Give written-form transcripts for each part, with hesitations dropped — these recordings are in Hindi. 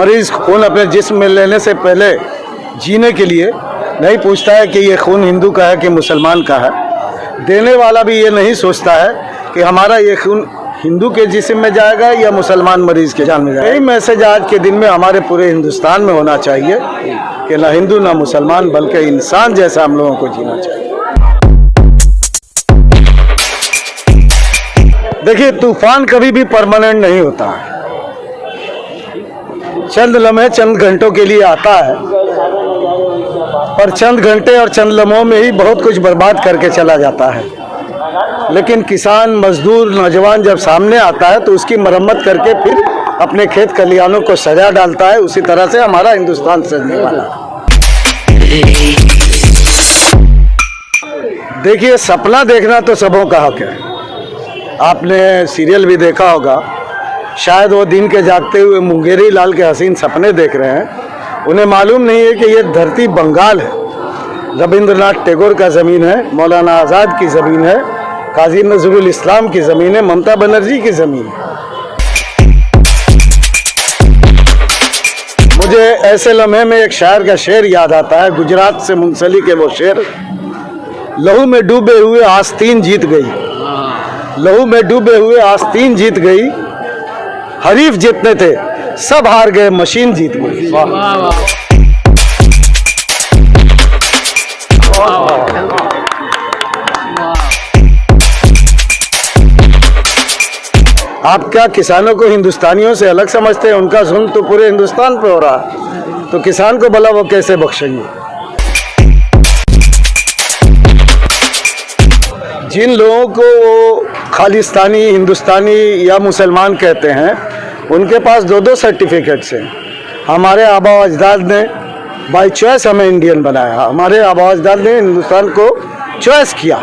मरीज खून अपने जिस्म में लेने से पहले जीने के लिए नहीं पूछता है कि ये खून हिंदू का है कि मुसलमान का है। देने वाला भी ये नहीं सोचता है कि हमारा ये खून हिंदू के जिस्म में जाएगा या मुसलमान मरीज के जान में जाएगा। यही मैसेज आज के दिन में हमारे पूरे हिंदुस्तान में होना चाहिए कि ना हिंदू ना मुसलमान बल्कि इंसान जैसा हम लोगों को जीना चाहिए। देखिए, तूफान कभी भी परमानेंट नहीं होता है। चंद लम्हे चंद घंटों के लिए आता है, पर चंद घंटे और चंद लम्हों में ही बहुत कुछ बर्बाद करके चला जाता है। लेकिन किसान, मजदूर, नौजवान जब सामने आता है तो उसकी मरम्मत करके फिर अपने खेत खलिहानों को सजा डालता है। उसी तरह से हमारा हिंदुस्तान सजने वाला है। देखिए, सपना देखना तो सबों का हक है। आपने सीरियल भी देखा होगा, शायद वो दिन के जागते हुए मुंगेरी लाल के हसीन सपने देख रहे हैं। उन्हें मालूम नहीं है कि ये धरती बंगाल है, रविंद्रनाथ टैगोर का ज़मीन है, मौलाना आज़ाद की ज़मीन है, काजी नजरुल इस्लाम की ज़मीन है, ममता बनर्जी की ज़मीन है। मुझे ऐसे लम्हे में एक शायर का शेर याद आता है, गुजरात से मुंसलिक है वो शेर। लहू में डूबे हुए आस्तीन जीत गई, लहू में डूबे हुए आस्तीन जीत गई, हरीफ जितने थे सब हार गए, मशीन जीत गई। आप क्या किसानों को हिंदुस्तानियों से अलग समझते हैं? उनका जुल्म तो पूरे हिंदुस्तान पे हो रहा है, तो किसान को भला वो कैसे बख्शेंगे? जिन लोगों को वो खालिस्तानी, हिंदुस्तानी या मुसलमान कहते हैं, उनके पास दो दो सर्टिफिकेट्स हैं। हमारे आबा अजदाद ने बाई चॉइस हमें इंडियन बनाया, हमारे आबा अजदाद ने हिंदुस्तान को चॉइस किया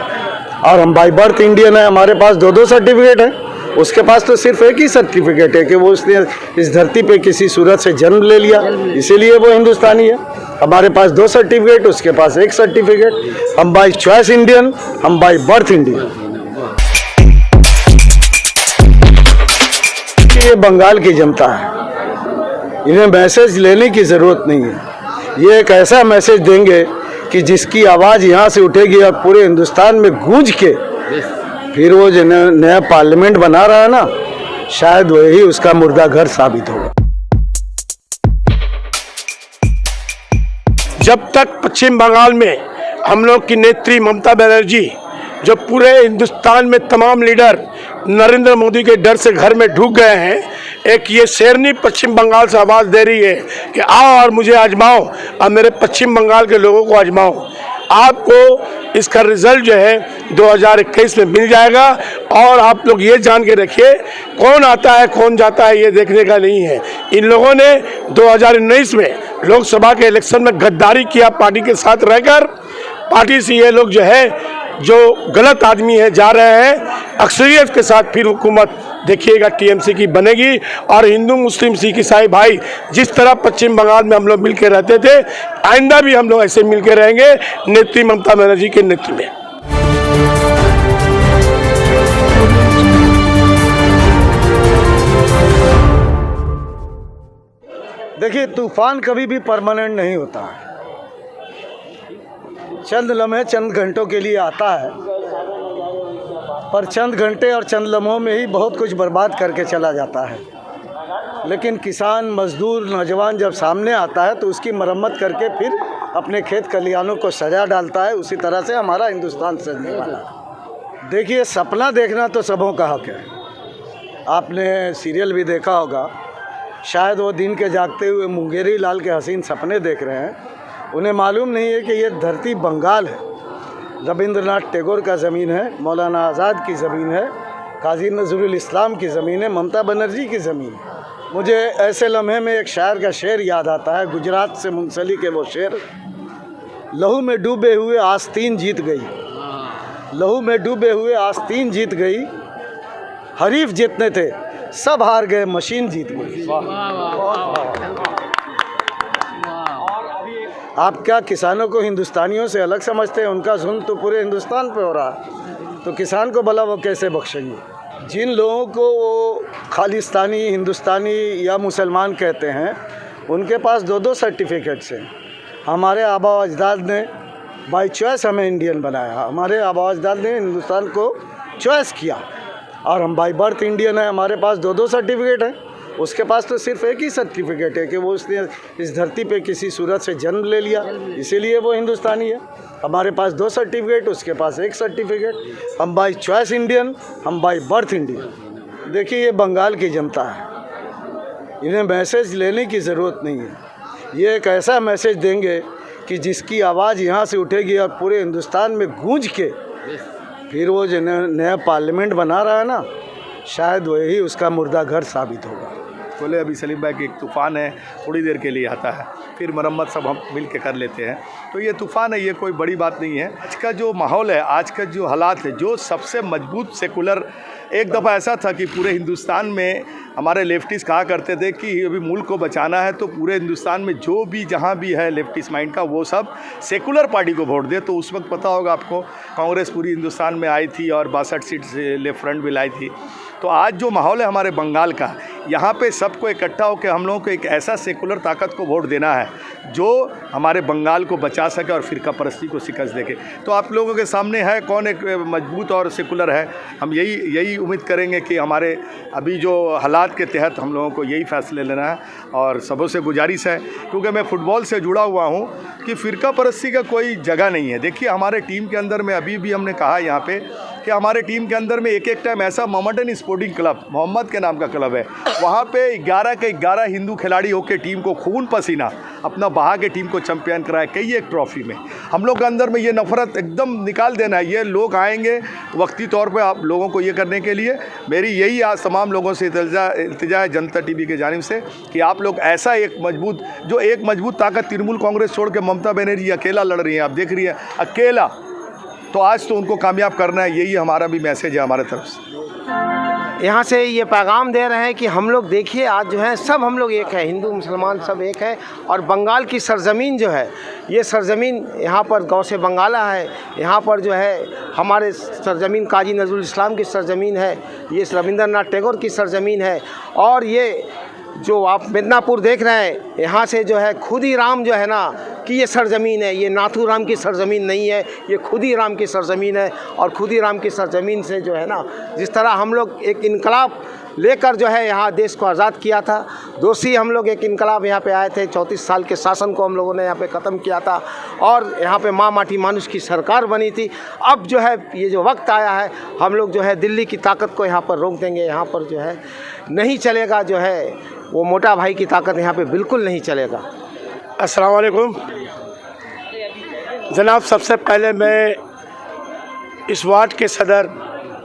और हम बाई बर्थ इंडियन है। हमारे पास दो दो सर्टिफिकेट हैं, उसके पास तो सिर्फ एक ही सर्टिफिकेट है कि वो उसने इस धरती पे किसी सूरत से जन्म ले लिया, इसीलिए वो हिंदुस्तानी है। हमारे पास दो सर्टिफिकेट, उसके पास एक सर्टिफिकेट। हम बाई चॉइस इंडियन, हम बाई बर्थ इंडियन। ये बंगाल की जनता है, इन्हें मैसेज लेने की ज़रूरत नहीं है। ये एक ऐसा मैसेज देंगे कि जिसकी आवाज़ यहाँ से उठेगी और पूरे हिंदुस्तान में गूंज के फिर वो जो नया पार्लियामेंट बना रहा है ना, शायद वही उसका मुर्दा घर साबित होगा। जब तक पश्चिम बंगाल में हम लोग की नेत्री ममता बनर्जी, जो पूरे हिंदुस्तान में तमाम लीडर नरेंद्र मोदी के डर से घर में ढुक गए हैं, एक ये शेरनी पश्चिम बंगाल से आवाज़ दे रही है कि आओ और मुझे आजमाओ और मेरे पश्चिम बंगाल के लोगों को आजमाओ। आपको इसका रिजल्ट जो है 2021 में मिल जाएगा। और आप लोग ये जान के रखिए, कौन आता है कौन जाता है ये देखने का नहीं है। इन लोगों ने 2019 में लोकसभा के इलेक्शन में गद्दारी किया पार्टी के साथ रहकर। पार्टी से ये लोग जो है, जो गलत आदमी है, जा रहे हैं। अक्सरियत के साथ फिर हुकूमत देखिएगा टीएमसी की बनेगी। और हिंदू, मुस्लिम, सिख, ईसाई भाई जिस तरह पश्चिम बंगाल में हम लोग मिलकर रहते थे, आइंदा भी हम लोग ऐसे मिलकर रहेंगे नेत्री ममता बनर्जी के नेतृत्व में। देखिए, तूफान कभी भी परमानेंट नहीं होता है। चंद लम्हे चंद घंटों के लिए आता है, पर चंद घंटे और चंद लम्हों में ही बहुत कुछ बर्बाद करके चला जाता है। लेकिन किसान, मजदूर, नौजवान जब सामने आता है तो उसकी मरम्मत करके फिर अपने खेत खलिहानों को सजा डालता है। उसी तरह से हमारा हिंदुस्तान सजने वाला है। देखिए, सपना देखना तो सबों का हक है। आपने सीरियल भी देखा होगा, शायद वो दिन के जागते हुए मुंगेरी लाल के हसीन सपने देख रहे हैं। उन्हें मालूम नहीं है कि ये धरती बंगाल है, रविंद्रनाथ टैगोर का ज़मीन है, मौलाना आज़ाद की ज़मीन है, काजी नजरुल इस्लाम की ज़मीन है, ममता बनर्जी की ज़मीन है। मुझे ऐसे लम्हे में एक शायर का शेर याद आता है, गुजरात से मुंसलिक है वो शेर। लहू में डूबे हुए आस्तीन जीत गई, लहू में डूबे हुए आस्तीन जीत गई, हरीफ जितने थे सब हार गए, मशीन जीत गई। आप क्या किसानों को हिंदुस्तानियों से अलग समझते हैं? उनका जुल्म तो पूरे हिंदुस्तान पे हो रहा है, तो किसान को भला वो कैसे बख्शेंगे? जिन लोगों को वो खालिस्तानी, हिंदुस्तानी या मुसलमान कहते हैं, उनके पास 2-2 सर्टिफिकेट्स हैं। हमारे आबा अजदाद ने बाई चॉइस हमें इंडियन बनाया, हमारे आबा अजदाद ने हिंदुस्तान को चॉइस किया और हम बाई बर्थ इंडियन है। हमारे पास 2-2 सर्टिफिकेट हैं, उसके पास तो सिर्फ एक ही सर्टिफिकेट है कि वो उसने इस धरती पे किसी सूरत से जन्म ले लिया, इसीलिए वो हिंदुस्तानी है। हमारे पास 2 सर्टिफिकेट, उसके पास 1 सर्टिफिकेट। हम बाई चॉइस इंडियन, हम बाई बर्थ इंडियन। देखिए ये बंगाल की जनता है, इन्हें मैसेज लेने की ज़रूरत नहीं है। ये एक ऐसा मैसेज देंगे कि जिसकी आवाज़ यहाँ से उठेगी और पूरे हिंदुस्तान में गूंज के फिर वो जो नया पार्लियामेंट बना रहा है ना, शायद वही उसका मुर्दा घर साबित होगा। बोले अभी सलीम भाई कि एक तूफ़ान है, थोड़ी देर के लिए आता है, फिर मरम्मत सब हम मिल के कर लेते हैं। तो ये तूफ़ान है, ये कोई बड़ी बात नहीं है। आज का जो माहौल है, आज का जो हालात है, जो सबसे मजबूत सेकुलर, एक दफ़ा ऐसा था कि पूरे हिंदुस्तान में हमारे लेफ्टिस्ट कहा करते थे कि अभी मुल्क को बचाना है तो पूरे हिंदुस्तान में जो भी जहाँ भी है लेफ्टिस्ट माइंड का, वो सब सेकुलर पार्टी को वोट दे। तो उस वक्त पता होगा आपको, कांग्रेस पूरी हिंदुस्तान में आई थी और 62 सीट से लेफ्ट फ्रंट भी लाई थी। तो आज जो माहौल है हमारे बंगाल का, यहाँ पे सबको इकट्ठा होकर हम लोगों को एक ऐसा सेकुलर ताकत को वोट देना है जो हमारे बंगाल को बचा सके और फिरका परस्ती को शिकस्त देके। तो आप लोगों के सामने है कौन एक मजबूत और सेकुलर है। हम यही उम्मीद करेंगे कि हमारे अभी जो हालात के तहत हम लोगों को यही फैसले लेना है। और सबों से गुजारिश है, क्योंकि मैं फ़ुटबॉल से जुड़ा हुआ हूँ, कि फ़िरका परस्ती का कोई जगह नहीं है। देखिए हमारे टीम के अंदर में अभी भी हमने कहा यहाँ पे कि हमारे टीम के अंदर में एक टाइम ऐसा मोहम्मदन स्पोर्टिंग क्लब, मोहम्मद के नाम का क्लब है, वहाँ पे 11 के 11 हिंदू खिलाड़ी होकर टीम को खून पसीना अपना बहा के टीम को चैंपियन कराए कई एक ट्रॉफी में। हम लोग के अंदर में ये नफ़रत एकदम निकाल देना है। ये लोग आएंगे वक्ती तौर पे आप लोगों को ये करने के लिए। मेरी यही आज तमाम लोगों से इल्तिजा है जनता टीवी के जानिब से कि आप लोग ऐसा एक मजबूत ताकत तृणमूल कांग्रेस छोड़ के ममता बनर्जी अकेला लड़ रही है, आप देख रही है अकेला, तो आज तो उनको कामयाब करना है। यही हमारा भी मैसेज है हमारे तरफ से। यहाँ से ये पैगाम दे रहे हैं कि हम लोग देखिए आज जो है सब हम लोग एक है, हिंदू मुसलमान सब एक है। और बंगाल की सरज़मीन जो है, ये सरज़मीन यहाँ पर गौ से बंगाला है, यहाँ पर जो है हमारे सरज़मीन काजी नज़रुल इस्लाम की सरज़मीन है, ये रविंद्रनाथ टैगोर की सरज़मीन है। और ये जो आप मिदनापुर देख रहे हैं, यहाँ से जो है खुदीराम जो है ना कि ये सरज़मीन है, ये नाथूराम की सरज़मीन नहीं है, ये खुदीराम की सरज़मीन है। और खुदीराम की सरज़मीन से जो है ना, जिस तरह हम लोग एक इनकलाब लेकर जो है यहाँ देश को आज़ाद किया था, दोषी हम लोग एक इनकलाब यहाँ पे आए थे, 34 साल के शासन को हम लोगों ने यहाँ पे ख़त्म किया था और यहाँ पे माँ माटी मानुष की सरकार बनी थी। अब जो है ये जो वक्त आया है, हम लोग जो है दिल्ली की ताकत को यहाँ पर रोक देंगे। यहाँ पर जो है नहीं चलेगा, जो है वो मोटा भाई की ताकत यहाँ पे बिल्कुल नहीं चलेगा। अस्सलाम वालेकुम जनाब, सबसे पहले मैं इस वार्ड के सदर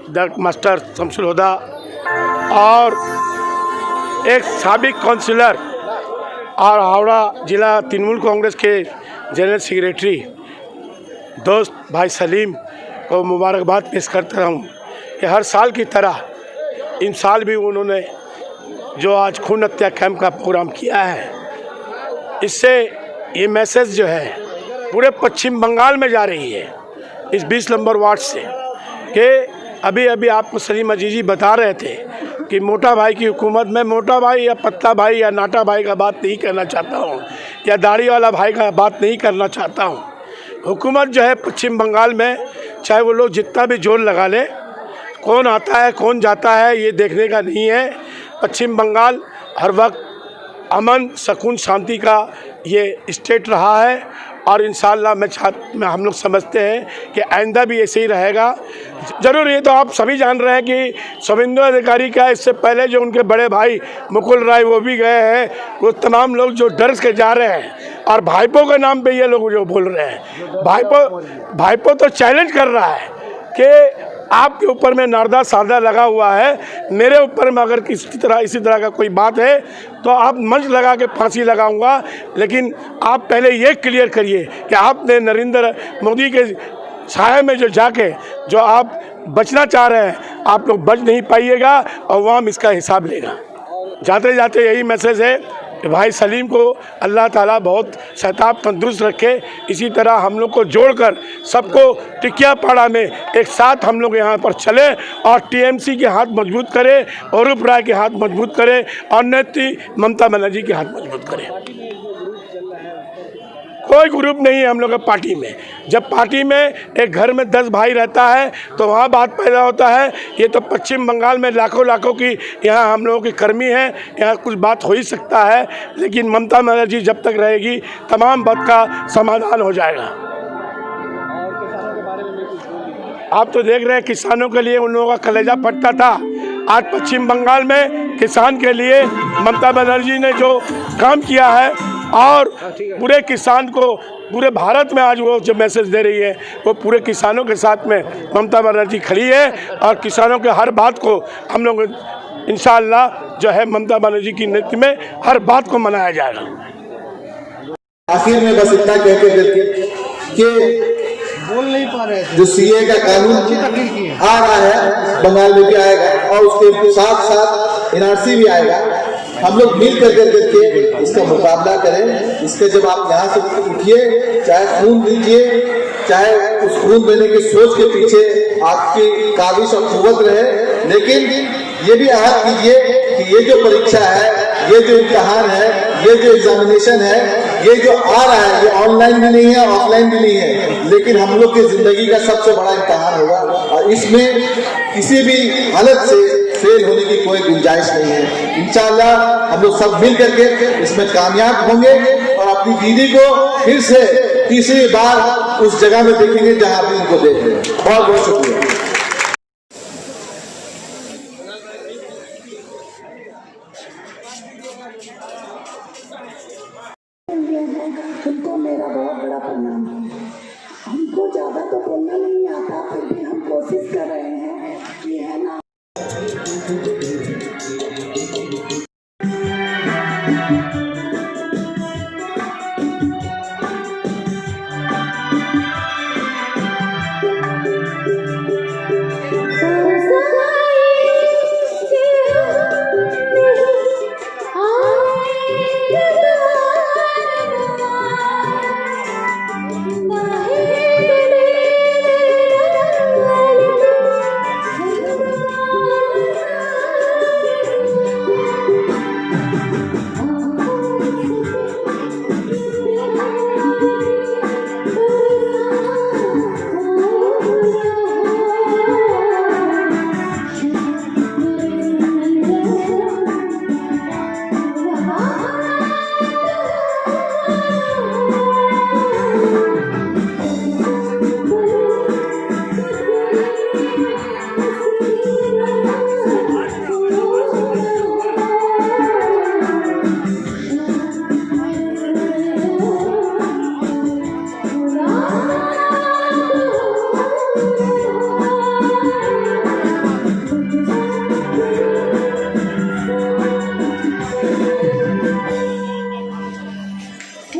डॉक्टर मास्टर शमसुल हुदा और एक साबिक काउंसिलर और हावड़ा जिला तृणमूल कांग्रेस के जनरल सेक्रेटरी दोस्त भाई सलीम को मुबारकबाद पेश करता हूँ कि हर साल की तरह इन साल भी उन्होंने जो आज खून हत्या कैंप का प्रोग्राम किया है, इससे ये मैसेज जो है पूरे पश्चिम बंगाल में जा रही है इस 20 नंबर वार्ड से कि अभी आपको सलीम अजीजी बता रहे थे कि मोटा भाई की हुकूमत में मोटा भाई या पत्ता भाई या नाटा भाई का बात नहीं करना चाहता हूँ या दाढ़ी वाला भाई का बात नहीं करना चाहता हूँ। हुकूमत जो है पश्चिम बंगाल में, चाहे वो लोग जितना भी जोर लगा ले, कौन आता है कौन जाता है ये देखने का नहीं है। पश्चिम बंगाल हर वक्त अमन सुकून शांति का ये स्टेट रहा है और इंशाअल्लाह मैं हम लोग समझते हैं कि आइंदा भी ऐसे ही रहेगा। ज़रूर ये तो आप सभी जान रहे हैं कि शुभेंदु अधिकारी का इससे पहले जो उनके बड़े भाई मुकुल राय वो भी गए हैं, वो तमाम लोग जो डर के जा रहे हैं और भाईपो के नाम पे ये लोग जो बोल रहे हैं, भाईपो तो चैलेंज कर रहा है कि आपके ऊपर में नारदा सारदा लगा हुआ है, मेरे ऊपर में अगर इसी तरह का कोई बात है तो आप मंच लगा के फांसी लगाऊंगा। लेकिन आप पहले ये क्लियर करिए कि आपने नरेंद्र मोदी के छाया में जो जाके जो आप बचना चाह रहे हैं, आप लोग बच नहीं पाइएगा और वहाँ इसका हिसाब लेगा। जाते जाते यही मैसेज है भाई सलीम को अल्लाह ताला बहुत शताब तंदुरुस्त रखे। इसी तरह हम लोग को जोड़कर सबको टिकियापाड़ा में एक साथ हम लोग यहाँ पर चले और टीएमसी के हाथ मजबूत करें, अरूप राय के हाथ मजबूत करें और नेत्री ममता बनर्जी के हाथ मजबूत करें। कोई ग्रुप नहीं है हम लोग के पार्टी में। जब पार्टी में एक घर में 10 भाई रहता है तो वहाँ बात पैदा होता है। ये तो पश्चिम बंगाल में लाखों की यहाँ हम लोगों की कर्मी है, यहाँ कुछ बात हो ही सकता है, लेकिन ममता बनर्जी जब तक रहेगी तमाम बात का समाधान हो जाएगा। आप तो देख रहे हैं किसानों के लिए उन लोगों का कलेजा फटता था। आज पश्चिम बंगाल में किसान के लिए ममता बनर्जी ने जो काम किया है और पूरे किसान को पूरे भारत में आज वो जो मैसेज दे रही है वो पूरे किसानों के साथ में ममता बनर्जी खड़ी है और किसानों के हर बात को हम लोग इंशाअल्लाह जो है ममता बनर्जी की नेतृत्व में हर बात को मनाया जाएगा। आखिर में बस इतना कहते कि बोल नहीं पा रहे थे। जो सीए का कानून आ रहा है बंगाल में भी आएगा और उसके साथ साथ एनआरसी भी आएगा। हम लोग मिल करके इसका मुकाबला करें। इसके जब आप यहाँ से उठिए, चाहे खून दीजिए, चाहे उस खून देने की सोच के पीछे आपकी काबिश और कुव्वत रहे, लेकिन ये भी अहद कीजिए कि ये जो परीक्षा है, ये जो इम्तिहान है, ये जो एग्जामिनेशन है, ये जो आ रहा है, ये ऑनलाइन भी नहीं है, ऑफलाइन भी नहीं है, लेकिन हम लोग की जिंदगी का सबसे बड़ा इम्तिहान होगा और इसमें किसी भी हालत से फेल होने की कोई गुंजाइश नहीं है। इंशाअल्लाह हम लोग सब मिल करके इसमें कामयाब होंगे और अपनी दीदी को फिर से तीसरी बार उस जगह में देखेंगे जहां आप उनको देख रहे हैं। बहुत बहुत शुक्रिया। उनको मेरा बहुत बड़ा प्रणाम है। हमको ज़्यादा तो बोलना नहीं आता, फिर भी हम कोशिश कर रहे हैं। ये है ना।